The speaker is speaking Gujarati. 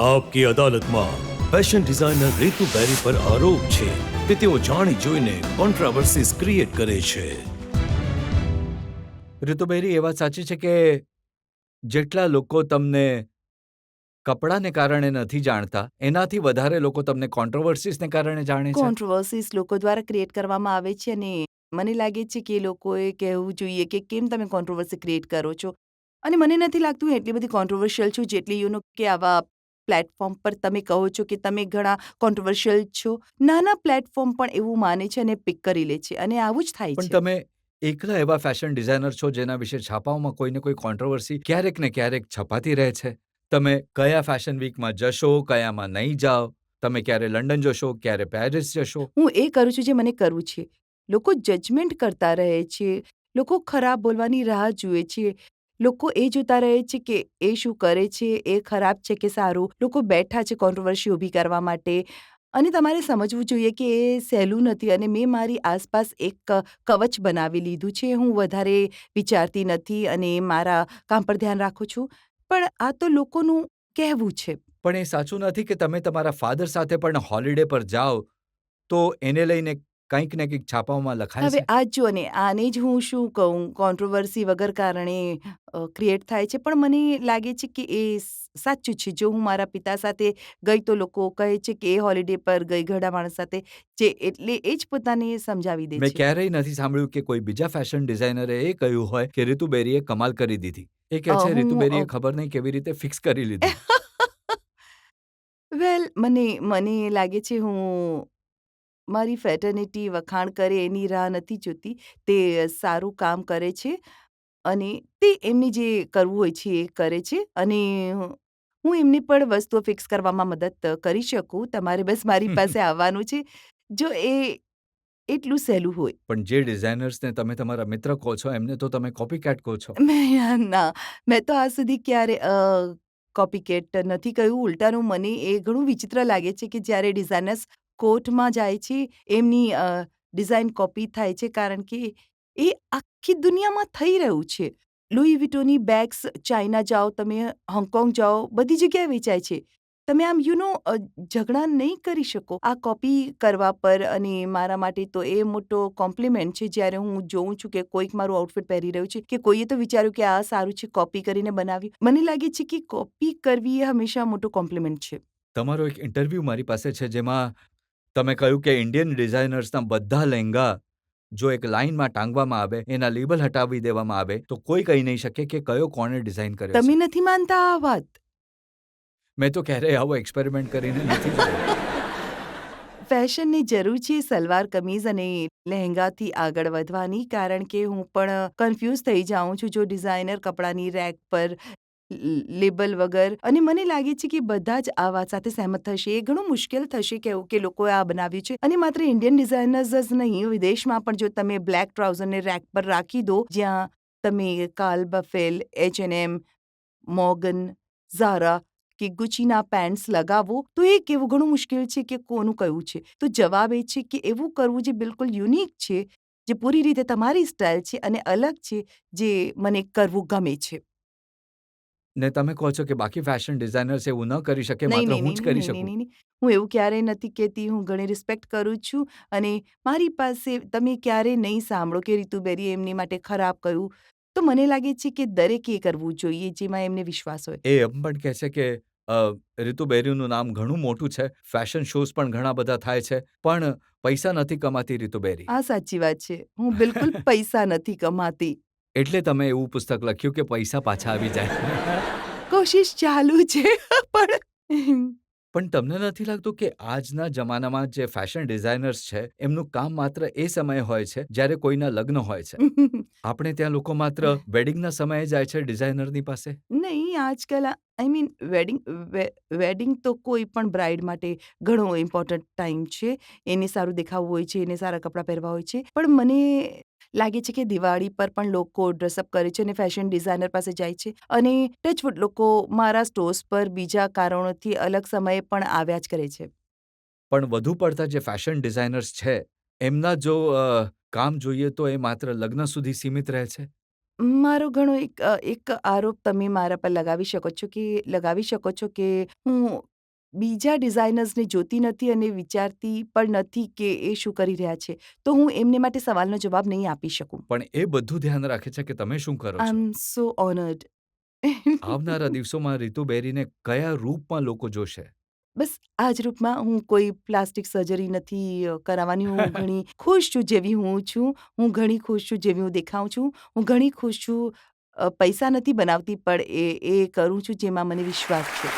આપકી અદાલતમાં ફેશન ડિઝાઇનર રીતુ બેરી પર આરોપ છે કે તેઓ જાણી જોઈને કોન્ટ્રાવર્સીઝ ક્રિએટ કરે છે. ઋતુબેરી એ વાત સાચી છે કે જેટલા લોકો તમને કપડાને કારણે નથી જાણતા, એનાથી વધારે લોકો તમને કોન્ટ્રોવર્સીસને કારણે જાણે છે. કોન્ટ્રોવર્સીસ લોકો દ્વારા ક્રિએટ કરવામાં આવે છે અને મને લાગે છે કે એ લોકોએ કહેવું જોઈએ કે કેમ તમે કોન્ટ્રોવર્સી ક્રિએટ કરો છો. અને મને નથી લાગતું હું એટલી બધી કોન્ટ્રોવર્શિયલ છું જેટલી કે આવા પ્લેટફોર્મ પર તમે કહો છો કે તમે ઘણા કોન્ટ્રોવર્શિયલ છો. નાના પ્લેટફોર્મ પણ એવું માને છે અને પિક કરી લે છે અને આવું જ થાય પણ છે. તમે એકલા એવા ફેશન ડિઝાઇનર છો જેના વિશે છાપાઓમાં કોઈને કોઈ કોન્ટ્રોવર્સી ક્યારેક ને ક્યારેક છપાતી રહે છે. તમે કયા ફેશન વીકમાં જશો, કયામાં નહીં જાઓ, તમે ક્યારે લંડન જશો, ક્યારે પેરિસ જશો. હું એ કરું છું જે મને કરવું છે. લોકો જજમેન્ટ કરતા રહે છે. લોકો ખરાબ બોલવાની રાહ જુએ છે. લોકો એ જોતા રહે છે કે એ શું કરે છે, એ ખરાબ છે કે સારું. લોકો બેઠા છે કોન્ટ્રોવર્સી ઊભી કરવા માટે. અને તમારે સમજવું જોઈએ કે એ સહેલું નથી અને મેં મારી આસપાસ એક કવચ બનાવી લીધું છે. હું વધારે વિચારતી નથી અને મારા કામ પર ધ્યાન રાખું છું. પણ આ તો લોકોનું કહેવું છે. પણ એ સાચું નથી કે તમે તમારા ફાધર સાથે પણ હોલિડે પર જાઓ તો એને લઈને કંઈક ને કંઈક છાપાઓમાં લખાય હવે છે. આ જ જુઓ ને, આને જ હું શું કહું, કોન્ટ્રોવર્સી વગર કારણે ક્રિએટ થાય છે. પણ મને લાગે છે કે એ સાચું છે. જો હું મારા પિતા સાથે ગઈ તો લોકો કહે છે કે એ હોલિડે પર ગઈ ઘરડા માણસ સાથે, જે એટલે એ જ પોતાને સમજાવી દે મેં છે. ક્યારેય નથી સાંભળ્યું કે કોઈ બીજા ફેશન ડિઝાઇનરે એ કહ્યું હોય કે રિતુ બેરીએ કમાલ કરી દીધી. એ કહે છે રિતુ બેરીએ ખબર નહીં કેવી રીતે ફિક્સ કરી લીધું. વેલ, મને લાગે છે હું મારી ફેટર્નિટી વખાણ કરે એની રાહ નથી જોતી. તે સારું કામ કરે છે અને તે એમને જે કરવું હોય છે એ કરે છે અને હું એમની પણ વસ્તુઓ ફિક્સ કરવામાં મદદ કરી શકું. તમારે બસ મારી પાસે આવવાનું છે. જો એ એટલું સહેલું હોય. પણ જે ડિઝાઇનર્સને તમે તમારા મિત્ર કહો છો એમને તો તમે કોપી કેટ કહો છો. ના, મેં તો આજ સુધી ક્યારે કોપીકેટ નથી કહ્યું. ઉલટાનું મને એ ઘણું વિચિત્ર લાગે છે કે જ્યારે ડિઝાઇનર્સ કોર્ટમાં જાય છે, એમની ડિઝાઇન કોપી થાય છે કારણ કે એ આખી દુનિયામાં થઈ રહ્યું છે. લુઈ વિટોની બેગ્સ ચાઇના જાઓ, તમે હોંગકોંગ જાઓ, બધી જગ્યાએ વેચાય છે. તમે આમ ઝઘડા નહીં કરી શકો આ કોપી કરવા પર અને મારા માટે તો એ મોટો કોમ્પ્લિમેન્ટ છે જ્યારે હું જોઉં છું કે કોઈક મારું આઉટફિટ પહેરી રહ્યું છે કે કોઈએ તો વિચાર્યું કે આ સારું છે, કોપી કરીને બનાવ્યું. મને લાગે છે કે કોપી કરવી એ હંમેશા મોટો કોમ્પ્લિમેન્ટ છે. તમારો એક ઇન્ટરવ્યૂ મારી પાસે છે જેમાં તમે કહ્યું કે ઇન્ડિયન ડિઝાઇનર્સના બધા લહેંગા જો એક લાઇનમાં ટાંગવામાં આવે, એના લેબલ હટાવી દેવામાં આવે તો કોઈ કહી નહીં શકે કે કયો કોણે ડિઝાઇન કર્યો તમે છે. નથી માનતા આ વાત? મેં તો ક્યારેય આવો એક્સપેરિમેન્ટ કરીને નથી જોયો. ફેશનની જરૂર છે સલવાર કમીઝ અને લહેંગાથી આગળ વધવાની, કારણ કે હું પણ કન્ફ્યુઝ થઈ જાઉં છું જો ડિઝાઇનર કપડાની રેક પર લેબલ વગર. અને મને લાગે છે કે બધા જ આ વાત સાથે સહેમત થશે. એ ઘણું મુશ્કેલ થશે કે લોકોએ આ બનાવ્યું છે. અને માત્ર ઇન્ડિયન ડિઝાઇનર્સ જ નહીં, વિદેશમાં પણ જો તમે બ્લેક ટ્રાઉઝરને રેક પર રાખી દો, જ્યાં તમે કાર્લ બફેલ, H&M, મોર્ગન, ઝારા કે ગુચીના પેન્ટ્સ લગાવો તો એ કહેવું ઘણું મુશ્કેલ છે કે કોનું કયું છે. તો જવાબ એ છે કે એવું કરવું જે બિલકુલ યુનિક છે, જે પૂરી રીતે તમારી સ્ટાઇલ છે અને અલગ છે, જે મને કરવું ગમે છે. ને તમે કહો છો કે બાકી ફેશન ડિઝાઇનર્સ એવું ન કરી શકે, નહીં, માત્ર નહીં, હું નહીં, જ નહીં, કરી નહીં, નહીં, શકું. નહીં, નહીં. હું એવું ક્યારેય નથી કહેતી. હું ઘણી રિસ્પેક્ટ કરું છું અને મારી પાસે તમે ક્યારેય નહીં સાંભળો કે રીતુ બેરીએ એમની માટે ખરાબ કહ્યું. તો મને લાગે છે કે દરેકે કરવું જોઈએ જેમાં એમને વિશ્વાસ હોય. એ એમ પણ કહે છે કે રિતુ બેરીનું નામ ઘણું મોટું છે, ફેશન શોઝ પણ ઘણા બધા થાય છે, પણ પૈસા નથી કમાતી રિતુ બેરી. આ સાચી વાત છે. હું બિલકુલ પૈસા નથી કમાતી. એટલે તમે એવું પુસ્તક લખ્યું કે પૈસા પાછા આવી જાય. કોશિશ ચાલુ છે પણ પણ તમને નથી લાગતું કે આજના જમાનામાં જે ફેશન ડિઝાઇનર્સ છે, એમનું કામ માત્ર એ સમયે હોય છે જ્યારે કોઈના લગ્ન હોય છે? આપણે ત્યાં લોકો માત્ર વેડિંગના સમયે જાય છે ડિઝાઇનરની પાસે? નહીં, આજકાલ આઈ મીન વેડિંગ તો કોઈ પણ બ્રાઇડ માટે ઘણો ઇમ્પોર્ટન્ટ ટાઈમ છે. એને સારું દેખાવું હોય છે, એને સારા કપડાં પહેરવા હોય છે. પણ મને લાગે છે કે દિવાળી પર પણ લોકો ડ્રેસઅપ કરે છે અને ફેશન ડિઝાઇનર પાસે જાય છે. અને ટચવુડ લોકો મારા સ્ટોર્સ પર બીજા કારણોથી અલગ સમયે પણ આવ્યા જ કરે છે. પણ વધુ પડતા જે ફેશન ડિઝાઇનર્સ છે, એમના જો કામ જોઈએ તો એ માત્ર લગ્ન સુધી સીમિત રહે છે? મારો ઘણો એક આરોપ તમે મારા પર લગાવી શકો છો કે હું બીજા ડિઝાઇનર્સને જોતી નથી અને વિચારતી પણ નથી કે એ શું કરી રહ્યા છે. તો હું એમને માટે સવાલનો જવાબ નહીં આપી શકું. પણ એ બધું ધ્યાન રાખે છે કે તમે શું કરો આઈ છો. એમ સો ઓનર્ડ. આવનારા દિવસોમાં રીતુ બેરીને કયા રૂપમાં લોકો જોશે? બસ આ જ રૂપમાં. હું કોઈ પ્લાસ્ટિક સર્જરી નથી કરાવવાની. હું ઘણી ખુશ છું જેવી હું છું. હું ઘણી ખુશ છું જેવી હું દેખાઉં છું. હું ઘણી ખુશ છું. પૈસા નથી બનાવતી પણ એ કરું છું જેમાં મને વિશ્વાસ છે.